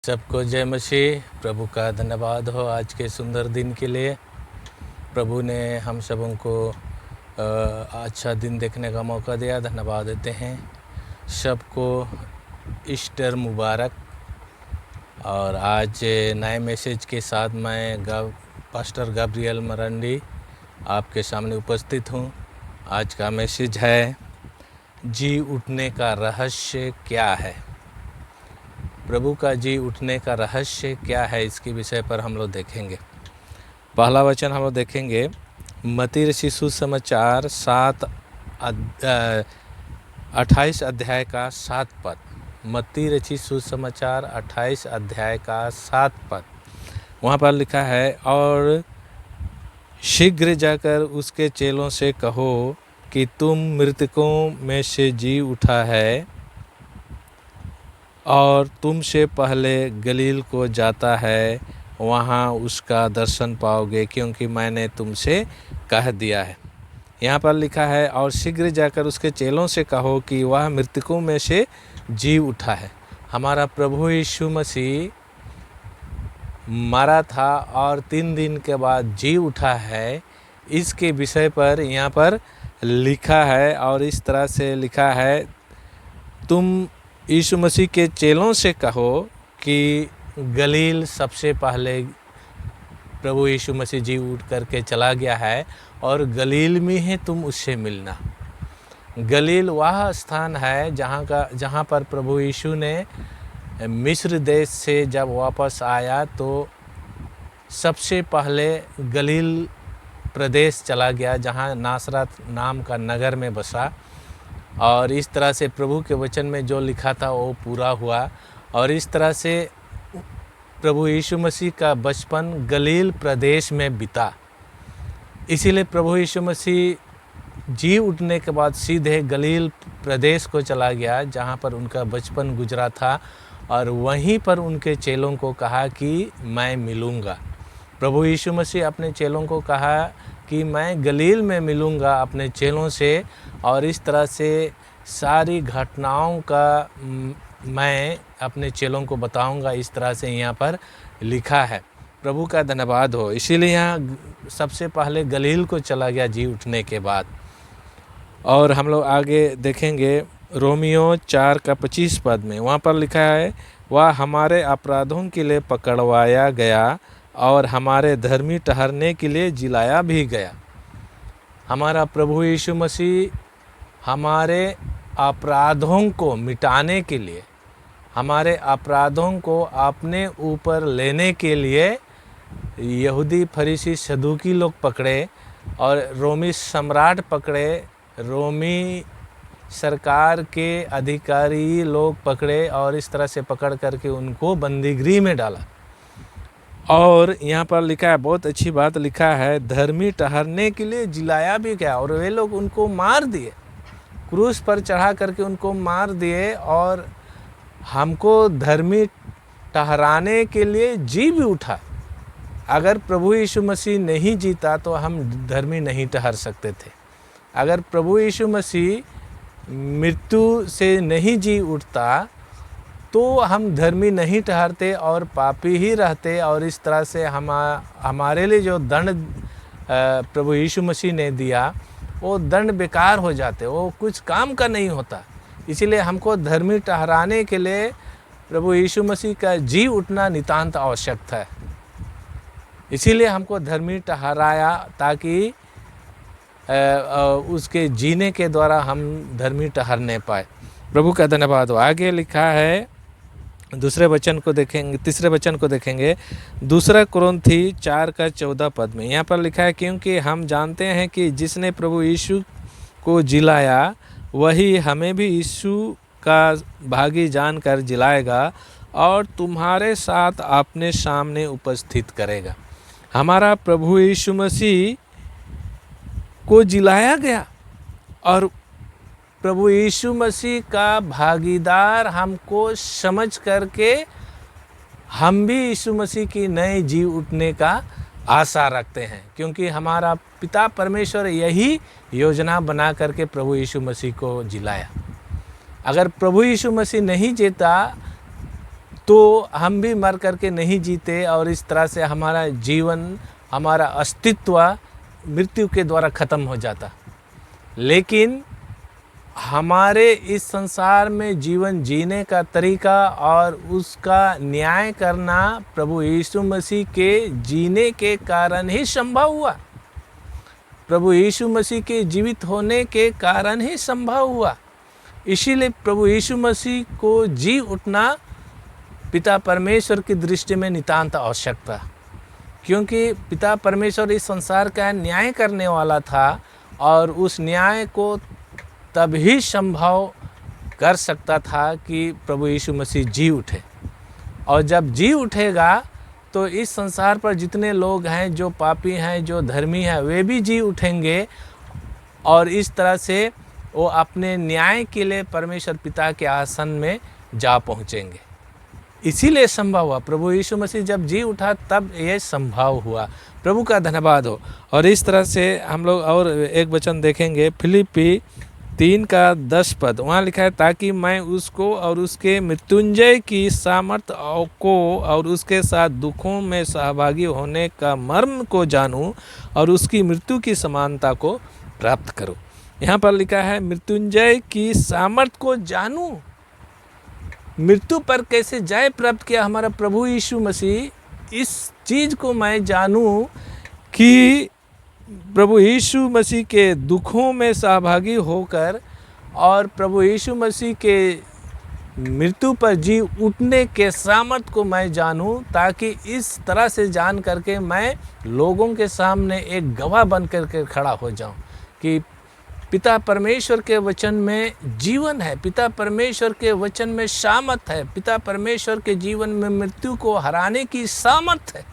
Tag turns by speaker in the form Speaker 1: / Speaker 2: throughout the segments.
Speaker 1: सबको जय मसीह। प्रभु का धन्यवाद हो आज के सुंदर दिन के लिए। प्रभु ने हम सबों को अच्छा दिन देखने का मौका दिया, धन्यवाद देते हैं। सबको ईस्टर मुबारक। और आज नए मैसेज के साथ मैं पास्टर गैब्रियल मरांडी आपके सामने उपस्थित हूँ। आज का मैसेज है, जी उठने का रहस्य क्या है। प्रभु का जी उठने का रहस्य क्या है, इसके विषय पर हम लोग देखेंगे। पहला वचन हम लोग देखेंगे मत्ती रचित सुसमाचार 28 अध्याय का 7 पद। मत्ती रचित सुसमाचार 28 अध्याय का 7 पद। वहाँ पर लिखा है, और शीघ्र जाकर उसके चेलों से कहो कि तुम मृतकों में से जी उठा है और तुमसे पहले गलील को जाता है, वहाँ उसका दर्शन पाओगे, क्योंकि मैंने तुमसे कह दिया है। यहाँ पर लिखा है, और शीघ्र जाकर उसके चेलों से कहो कि वह मृतकों में से जी उठा है। हमारा प्रभु यीशु मसीह मरा था और 3 दिन के बाद जी उठा है, इसके विषय पर यहाँ पर लिखा है। और इस तरह से लिखा है, तुम यीशु मसीह के चेलों से कहो कि गलील सबसे पहले प्रभु यीशु मसीह जी उठ करके चला गया है और गलील में ही तुम उससे मिलना। गलील वह स्थान है जहाँ पर प्रभु यीशु ने मिस्र देश से जब वापस आया तो सबसे पहले गलील प्रदेश चला गया, जहाँ नासरत नाम का नगर में बसा। और इस तरह से प्रभु के वचन में जो लिखा था वो पूरा हुआ। और इस तरह से प्रभु यीशु मसीह का बचपन गलील प्रदेश में बीता। इसीलिए प्रभु यीशु मसीह जी उठने के बाद सीधे गलील प्रदेश को चला गया, जहाँ पर उनका बचपन गुजरा था। और वहीं पर उनके चेलों को कहा कि मैं मिलूँगा। प्रभु यीशु मसीह अपने चेलों को कहा कि मैं गलील में मिलूँगा अपने चेलों से, और इस तरह से सारी घटनाओं का मैं अपने चेलों को बताऊँगा। इस तरह से यहाँ पर लिखा है। प्रभु का धन्यवाद हो। इसीलिए यहाँ सबसे पहले गलील को चला गया जी उठने के बाद। और हम लोग आगे देखेंगे रोमियो 4 का 25 पद में, वहाँ पर लिखा है, वह हमारे अपराधों के लिए पकड़वाया गया और हमारे धर्मी ठहरने के लिए जिलाया भी गया। हमारा प्रभु यीशु मसीह हमारे अपराधों को मिटाने के लिए, हमारे अपराधों को अपने ऊपर लेने के लिए यहूदी फरीसी सदूकी लोग पकड़े और रोमी सम्राट पकड़े, रोमी सरकार के अधिकारी लोग पकड़े, और इस तरह से पकड़ करके उनको बंदीगृह में डाला। और यहाँ पर लिखा है, बहुत अच्छी बात लिखा है, धर्मी ठहरने के लिए जिलाया भी गया। और वे लोग उनको मार दिए, क्रूस पर चढ़ा करके उनको मार दिए। और हमको धर्मी ठहराने के लिए जी भी उठा। अगर प्रभु यीशु मसीह नहीं जीता तो हम धर्मी नहीं ठहर सकते थे। अगर प्रभु यीशु मसीह मृत्यु से नहीं जी उठता तो हम धर्मी नहीं ठहरते और पापी ही रहते। और इस तरह से हमारे लिए जो दंड प्रभु यीशु मसीह ने दिया, वो दंड बेकार हो जाते, वो कुछ काम का नहीं होता। इसीलिए हमको धर्मी ठहराने के लिए प्रभु यीशु मसीह का जी उठना नितांत आवश्यक था। इसीलिए हमको धर्मी ठहराया, ताकि उसके जीने के द्वारा हम धर्मी ठहरने पाए। प्रभु का धन्यवाद हो। आगे लिखा है, तीसरे वचन को देखेंगे 2 कुरिन्थी 4 का 14 पद में। यहाँ पर लिखा है, क्योंकि हम जानते हैं कि जिसने प्रभु यीशु को जिलाया वही हमें भी यीशु का भागी जानकर जिलाएगा और तुम्हारे साथ अपने सामने उपस्थित करेगा। हमारा प्रभु यीशु मसीह को जिलाया गया और प्रभु यीशु मसीह का भागीदार हमको समझ करके हम भी यीशु मसीह की नए जी उठने का आशा रखते हैं, क्योंकि हमारा पिता परमेश्वर यही योजना बना करके प्रभु यीशु मसीह को जिलाया। अगर प्रभु यीशु मसीह नहीं जीता तो हम भी मर करके नहीं जीते और इस तरह से हमारा जीवन, हमारा अस्तित्व मृत्यु के द्वारा ख़त्म हो जाता। लेकिन हमारे इस संसार में जीवन जीने का तरीका और उसका न्याय करना प्रभु यीशु मसीह के जीने के कारण ही संभव हुआ। प्रभु यीशु मसीह के जीवित होने के कारण ही संभव हुआ। इसीलिए प्रभु यीशु मसीह को जी उठना पिता परमेश्वर की दृष्टि में नितांत आवश्यक था, क्योंकि पिता परमेश्वर इस संसार का न्याय करने वाला था और उस न्याय को तभी संभव कर सकता था कि प्रभु यीशु मसीह जी उठे। और जब जी उठेगा तो इस संसार पर जितने लोग हैं, जो पापी हैं, जो धर्मी हैं, वे भी जी उठेंगे और इस तरह से वो अपने न्याय के लिए परमेश्वर पिता के आसन में जा पहुँचेंगे। इसीलिए संभव हुआ। प्रभु यीशु मसीह जब जी उठा तब ये संभव हुआ। प्रभु का धन्यवाद हो। और इस तरह से हम लोग और एक वचन देखेंगे, फिलिप्पी 3:10। वहाँ लिखा है, ताकि मैं उसको और उसके मृत्युंजय की सामर्थ को और उसके साथ दुखों में सहभागी होने का मर्म को जानूं और उसकी मृत्यु की समानता को प्राप्त करूं। यहाँ पर लिखा है मृत्युंजय की सामर्थ को जानूं। मृत्यु पर कैसे जय प्राप्त किया हमारा प्रभु यीशु मसीह, इस चीज़ को मैं जानूं कि प्रभु यीशु मसीह के दुखों में सहभागी होकर और प्रभु यीशु मसीह के मृत्यु पर जी उठने के सामर्थ को मैं जानूं, ताकि इस तरह से जान करके मैं लोगों के सामने एक गवाह बन करके खड़ा हो जाऊं कि पिता परमेश्वर के वचन में जीवन है, पिता परमेश्वर के वचन में सामर्थ है, पिता परमेश्वर के जीवन में मृत्यु को हराने की सामर्थ है।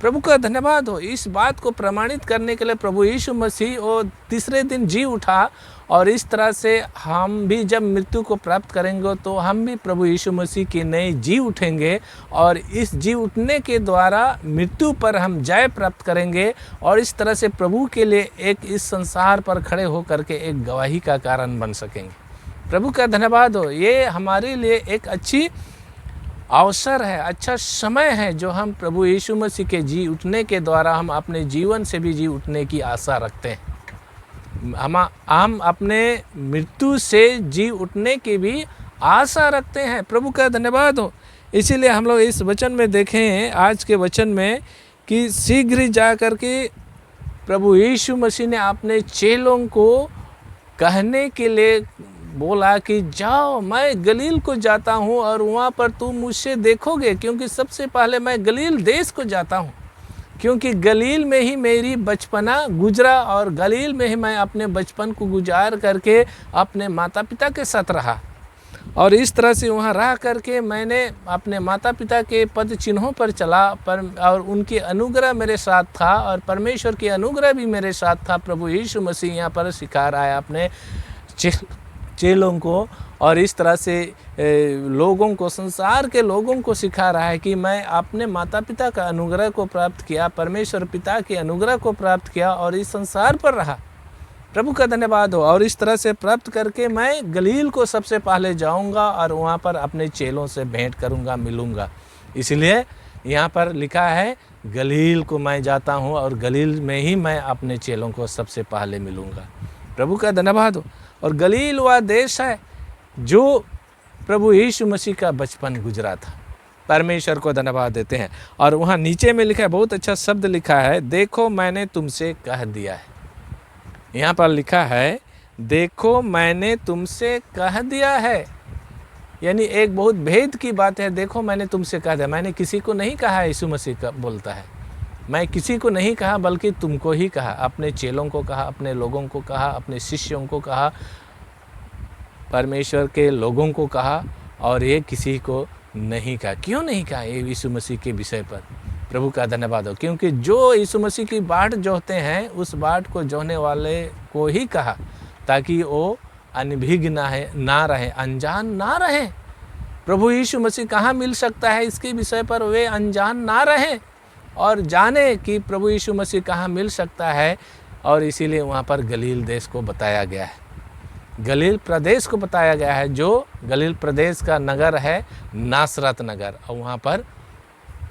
Speaker 1: प्रभु का धन्यवाद हो। इस बात को प्रमाणित करने के लिए प्रभु यीशु मसीह वो तीसरे दिन जी उठा और इस तरह से हम भी जब मृत्यु को प्राप्त करेंगे तो हम भी प्रभु यीशु मसीह की नई जी उठेंगे और इस जी उठने के द्वारा मृत्यु पर हम जय प्राप्त करेंगे और इस तरह से प्रभु के लिए एक इस संसार पर खड़े होकर के एक गवाही का कारण बन सकेंगे। प्रभु का धन्यवाद हो। ये हमारे लिए एक अच्छी अवसर है, अच्छा समय है जो हम प्रभु यीशु मसीह के जी उठने के द्वारा हम अपने जीवन से भी जी उठने की आशा रखते हैं। हम अपने मृत्यु से जी उठने की भी आशा रखते हैं। प्रभु का धन्यवाद हो। इसीलिए हम लोग इस वचन में देखें, आज के वचन में, कि शीघ्र ही जा कर के प्रभु यीशु मसीह ने अपने चेलों को कहने के लिए बोला कि जाओ, मैं गलील को जाता हूँ और वहाँ पर तुम मुझसे देखोगे, क्योंकि सबसे पहले मैं गलील देश को जाता हूँ, क्योंकि गलील में ही मेरी बचपना गुजरा और गलील में ही मैं अपने बचपन को गुजार करके अपने माता पिता के साथ रहा और इस तरह से वहाँ रह करके मैंने अपने माता पिता के पद चिन्हों पर चला और उनकी अनुग्रह मेरे साथ था और परमेश्वर की अनुग्रह भी मेरे साथ था। प्रभु यीशु मसीह यहाँ पर सिखा रहा है अपने चेलों को और इस तरह से लोगों को, संसार के लोगों को सिखा रहा है कि मैं अपने माता पिता का अनुग्रह को प्राप्त किया, परमेश्वर पिता के अनुग्रह को प्राप्त किया और इस संसार पर रहा। प्रभु का धन्यवाद हो। और इस तरह से प्राप्त करके मैं गलील को सबसे पहले जाऊंगा और वहाँ पर अपने चेलों से भेंट करूंगा, मिलूंगा। इसलिए यहाँ पर लिखा है गलील को मैं जाता हूँ और गलील में ही मैं अपने चेलों को सबसे पहले मिलूंगा। प्रभु का धन्यवाद हो। और गलील वह देश है जो प्रभु यीशु मसीह का बचपन गुजरा था। परमेश्वर को धन्यवाद देते हैं। और वहाँ नीचे में लिखा है, बहुत अच्छा शब्द लिखा है, देखो मैंने तुमसे कह दिया है। यहाँ पर लिखा है देखो मैंने तुमसे कह दिया है, यानी एक बहुत भेद की बात है। देखो मैंने तुमसे कह दिया, मैंने किसी को नहीं कहा, यीशु मसीह का बोलता है, मैं किसी को नहीं कहा बल्कि तुमको ही कहा, अपने चेलों को कहा, अपने लोगों को कहा, अपने शिष्यों को कहा, परमेश्वर के लोगों को कहा और ये किसी को नहीं कहा। क्यों नहीं कहा? ये यीशु मसीह के विषय पर प्रभु का धन्यवाद हो, क्योंकि जो यीशु मसीह की बाट जोहते हैं उस बाट को जोहने वाले को ही कहा, ताकि वो अनभिज्ञ ना रहे, अनजान ना रहे। प्रभु यीशु मसीह कहाँ मिल सकता है इसके विषय पर वे अनजान ना रहे और जाने कि प्रभु यीशु मसीह कहाँ मिल सकता है। और इसीलिए वहाँ पर गलील देश को बताया गया है। गलील प्रदेश को बताया गया है, जो गलील प्रदेश का नगर है नासरत नगर, और वहाँ पर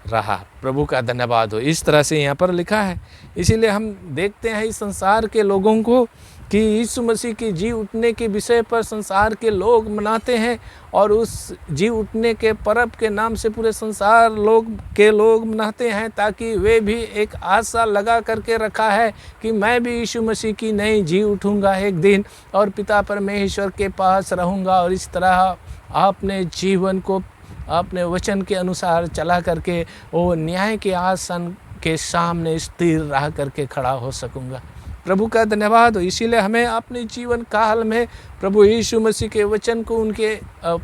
Speaker 1: रहा। प्रभु का धन्यवाद हो। इस तरह से यहाँ पर लिखा है। इसीलिए हम देखते हैं इस संसार के लोगों को कि यीशु मसीह की जी उठने के विषय पर संसार के लोग मनाते हैं, और उस जी उठने के पर्व के नाम से पूरे संसार लोग मनाते हैं, ताकि वे भी एक आशा लगा करके रखा है कि मैं भी यीशु मसीह की नई जी उठूँगा एक दिन, और पिता परमेश्वर के पास रहूँगा, और इस तरह अपने जीवन को अपने वचन के अनुसार चला करके वो न्याय के आसन के सामने स्थिर रह करके खड़ा हो सकूँगा। प्रभु का धन्यवाद हो। इसीलिए हमें अपने जीवन काल में प्रभु यीशु मसीह के वचन को, उनके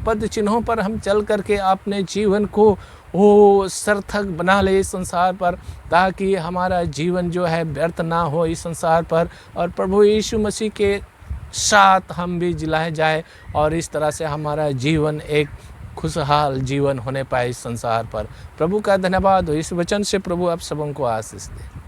Speaker 1: पद चिन्हों पर हम चल करके अपने जीवन को वो सार्थक बना ले इस संसार पर, ताकि हमारा जीवन जो है व्यर्थ ना हो इस संसार पर, और प्रभु यीशु मसीह के साथ हम भी जिलाए जाए, और इस तरह से हमारा जीवन एक खुशहाल जीवन होने पाए इस संसार पर। प्रभु का धन्यवाद हो। इस वचन से प्रभु आप सबों को आशीष दे।